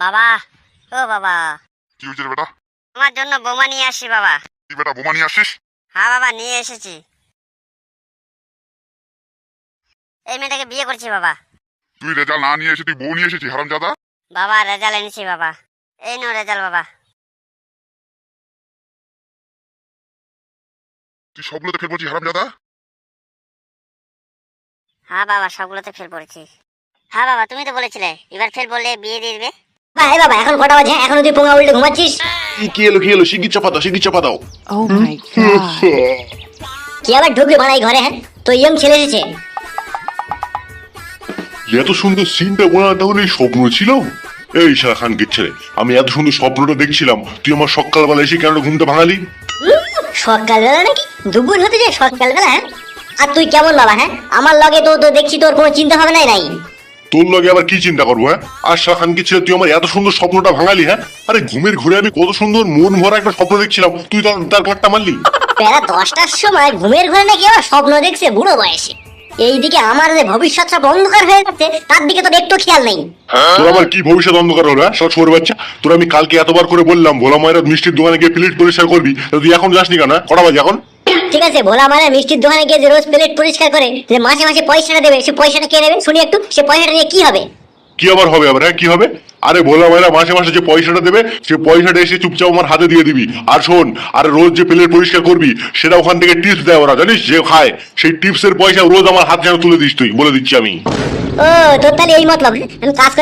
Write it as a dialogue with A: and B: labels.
A: বাবা, ও বাবা,
B: কি হয়েছে রে বেটা?
A: তোমার জন্য বোমা নিয়ে আসি বাবা।
B: কি বেটা বোমা নিয়ে আসিস?
A: হ্যাঁ বাবা, নিয়ে এসেছি। এই মেয়েটাকে বিয়ে করছি বাবা।
B: তুই রেজাল্ট না নিয়ে এসে তুই বউ নিয়ে এসেছিস হারামজাদা।
A: বাবা রেজাল্ট এনেছি বাবা। এই নো রেজাল্ট বাবা।
B: তুই সবগুলোতে ফেল করছিস হারামজাদা।
A: হ্যাঁ বাবা, সবগুলোতে ফেল করেছি। হ্যাঁ বাবা, তুমি তো বলেছিলে এবার ফেল বললে বিয়ে দিয়ে দিবে।
C: ভাই বাবা, এখন কটা বাজে? এখনো তুই পোঙা উল্টে ঘুমাচ্ছিস?
B: কি এলো শিগগির চাপা দাও।
D: Oh my god.
C: কি আবার ঢুকবে বাড়াই ঘরে? হ্যাঁ, তো ইয়ং ছেলে এসেছে।
B: এত সুন্দর সিনটা বোনা তাহলে স্বপ্ন ছিল? এই শাহ খানকে ছেলে, আমি এত সুন্দর স্বপ্নটা দেখছিলাম, তুই আমার সকালবেলা এসে কেন ঘুমটা ভাঙালি?
C: সকালবেলা নাকি? দুপুর হতে যায় সকালবেলা? হ্যাঁ, আর তুই কেমন বাবা? হ্যাঁ, আমার লগে তো দেখছি তোর কোনো চিন্তা ভাবনাই নাই।
B: তোর লগে আবার কি চিন্তা করবো? হ্যাঁ, আর শাহ খানকে ছেলে তুই আমার এত সুন্দর স্বপ্নটা ভাঙালি? হ্যাঁ, আরে ঘুমের ঘুরে আমি কত সুন্দর মন ভরা একটা স্বপ্ন দেখছিলাম, তুই তার ঘরটা মারলি।
C: বেলা 10টার সময় ঘুমের ঘরে নাকি আবার স্বপ্ন দেখছে বুড়ো বয়সে। এইদিকে আমার যে ভবিষ্যৎ সব অন্ধকার হয়ে যাচ্ছে, তার দিকে তো একটু খেয়াল নেই।
B: তোর আবার কি ভবিষ্যৎ অন্ধকার হলো? হ্যাঁ, সব ছোট বাচ্চা, তোর আমি কালকে এতবার করে বললাম ভোলা মায়ের মিষ্টির দোকানে গিয়ে প্লেট পরিষ্কার করবি, তুই এখন যাসনি কেন? কটা বাজে এখন?
C: ঠিক আছে, ভোলা মানে মিষ্টির দোকানে গিয়ে যে রোজ প্লেট পরিষ্কার করে, যে মাসে মাসে পয়সাটা দেবে, সে পয়সাটা কে নেবে শুনি একটু? সে পয়সাটা নিয়ে কি হবে?
B: কি আবার হবে আবার? হ্যাঁ, কি হবে? আরে ভোলা মায়েরা মাসে মাসে যে পয়সাটা দেবে, সে পয়সাটা এসে চুপচাপ আমার হাতে দিয়ে দিবি। আর শোন, আর রোজ যে প্লেট পরিষ্কার করবি সেটা ওখান থেকে টিপস দেয় ওরা, জানিস? যে খায় সেই টিপসের পয়সা রোজ আমার হাতে যেন তুলে দিস, তুই বলে দিচ্ছি আমি।
C: ও, তোর তাহলে এই মতলব? আমি কাজ